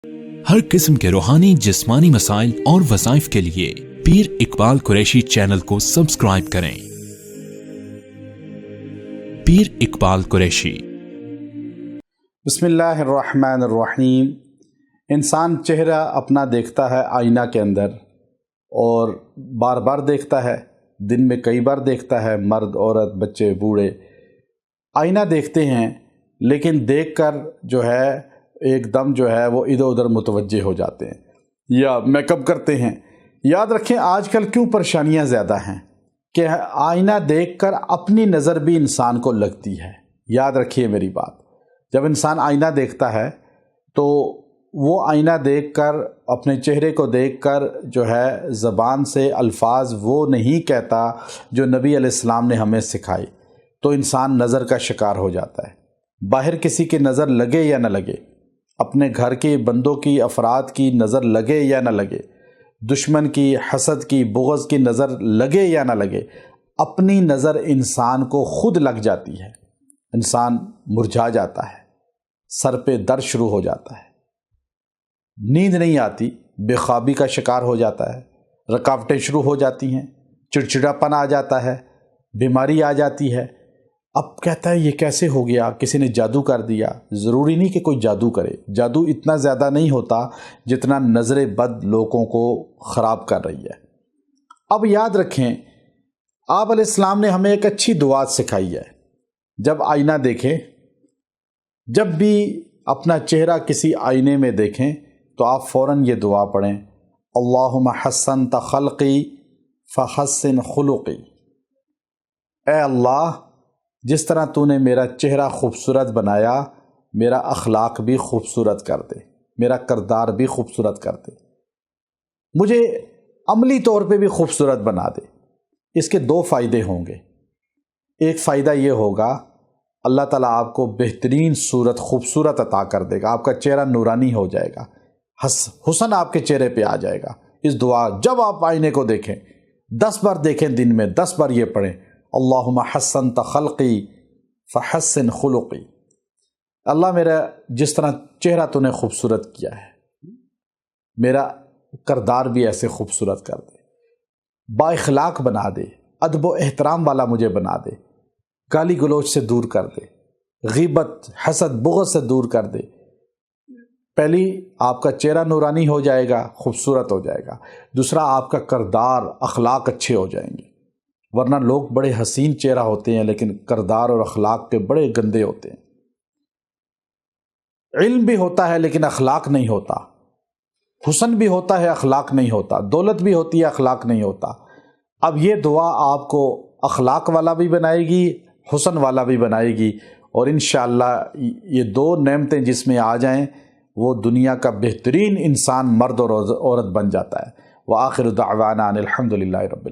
ہر قسم کے روحانی جسمانی مسائل اور وظائف کے لیے پیر اقبال قریشی چینل کو سبسکرائب کریں۔ پیر اقبال قریشی۔ بسم اللہ الرحمن الرحیم۔ انسان چہرہ اپنا دیکھتا ہے آئینہ کے اندر، اور بار بار دیکھتا ہے، دن میں کئی بار دیکھتا ہے، مرد عورت بچے بوڑھے آئینہ دیکھتے ہیں، لیکن دیکھ کر جو ہے ایک دم جو ہے وہ ادھر ادھر متوجہ ہو جاتے ہیں یا میک اپ کرتے ہیں۔ یاد رکھیں آج کل کیوں پریشانیاں زیادہ ہیں کہ آئینہ دیکھ کر اپنی نظر بھی انسان کو لگتی ہے۔ یاد رکھیے میری بات، جب انسان آئینہ دیکھتا ہے تو وہ آئینہ دیکھ کر اپنے چہرے کو دیکھ کر جو ہے زبان سے الفاظ وہ نہیں کہتا جو نبی علیہ السلام نے ہمیں سکھائی، تو انسان نظر کا شکار ہو جاتا ہے۔ باہر کسی کی نظر لگے یا نہ لگے، اپنے گھر کے بندوں کی افراد کی نظر لگے یا نہ لگے، دشمن کی حسد کی بغض کی نظر لگے یا نہ لگے، اپنی نظر انسان کو خود لگ جاتی ہے۔ انسان مرجھا جاتا ہے، سر پہ درد شروع ہو جاتا ہے، نیند نہیں آتی، بے خوابی کا شکار ہو جاتا ہے، رکاوٹیں شروع ہو جاتی ہیں، چڑچڑاپن آ جاتا ہے، بیماری آ جاتی ہے۔ اب کہتا ہے یہ کیسے ہو گیا، کسی نے جادو کر دیا۔ ضروری نہیں کہ کوئی جادو کرے، جادو اتنا زیادہ نہیں ہوتا جتنا نظر بد لوگوں کو خراب کر رہی ہے۔ اب یاد رکھیں آپ علیہ السلام نے ہمیں ایک اچھی دعا سکھائی ہے۔ جب آئینہ دیکھیں، جب بھی اپنا چہرہ کسی آئینے میں دیکھیں تو آپ فوراً یہ دعا پڑھیں، اللہم حسنت خلقی فحسن خلقی۔ اے اللہ، جس طرح تو نے میرا چہرہ خوبصورت بنایا، میرا اخلاق بھی خوبصورت کر دے، میرا کردار بھی خوبصورت کر دے، مجھے عملی طور پہ بھی خوبصورت بنا دے۔ اس کے دو فائدے ہوں گے۔ ایک فائدہ یہ ہوگا، اللہ تعالیٰ آپ کو بہترین صورت خوبصورت عطا کر دے گا، آپ کا چہرہ نورانی ہو جائے گا، حسن آپ کے چہرے پہ آ جائے گا۔ اس دعا جب آپ آئینے کو دیکھیں، 10 بار دیکھیں، دن میں 10 بار یہ پڑھیں، اللہم حسنت خلقی فحسن خلقی۔ اللہ میرا جس طرح چہرہ تو نے خوبصورت کیا ہے، میرا کردار بھی ایسے خوبصورت کر دے، با اخلاق بنا دے، ادب و احترام والا مجھے بنا دے، گالی گلوچ سے دور کر دے، غیبت حسد بغض سے دور کر دے۔ پہلی آپ کا چہرہ نورانی ہو جائے گا، خوبصورت ہو جائے گا۔ دوسرا آپ کا کردار اخلاق اچھے ہو جائیں گے، ورنہ لوگ بڑے حسین چہرہ ہوتے ہیں لیکن کردار اور اخلاق کے بڑے گندے ہوتے ہیں۔ علم بھی ہوتا ہے لیکن اخلاق نہیں ہوتا، حسن بھی ہوتا ہے اخلاق نہیں ہوتا، دولت بھی ہوتی ہے اخلاق نہیں ہوتا۔ اب یہ دعا آپ کو اخلاق والا بھی بنائے گی، حسن والا بھی بنائے گی، اور انشاءاللہ یہ دو نعمتیں جس میں آ جائیں وہ دنیا کا بہترین انسان مرد اور عورت بن جاتا ہے۔ وآخر دعوانا ان الحمد للہ رب العالمین۔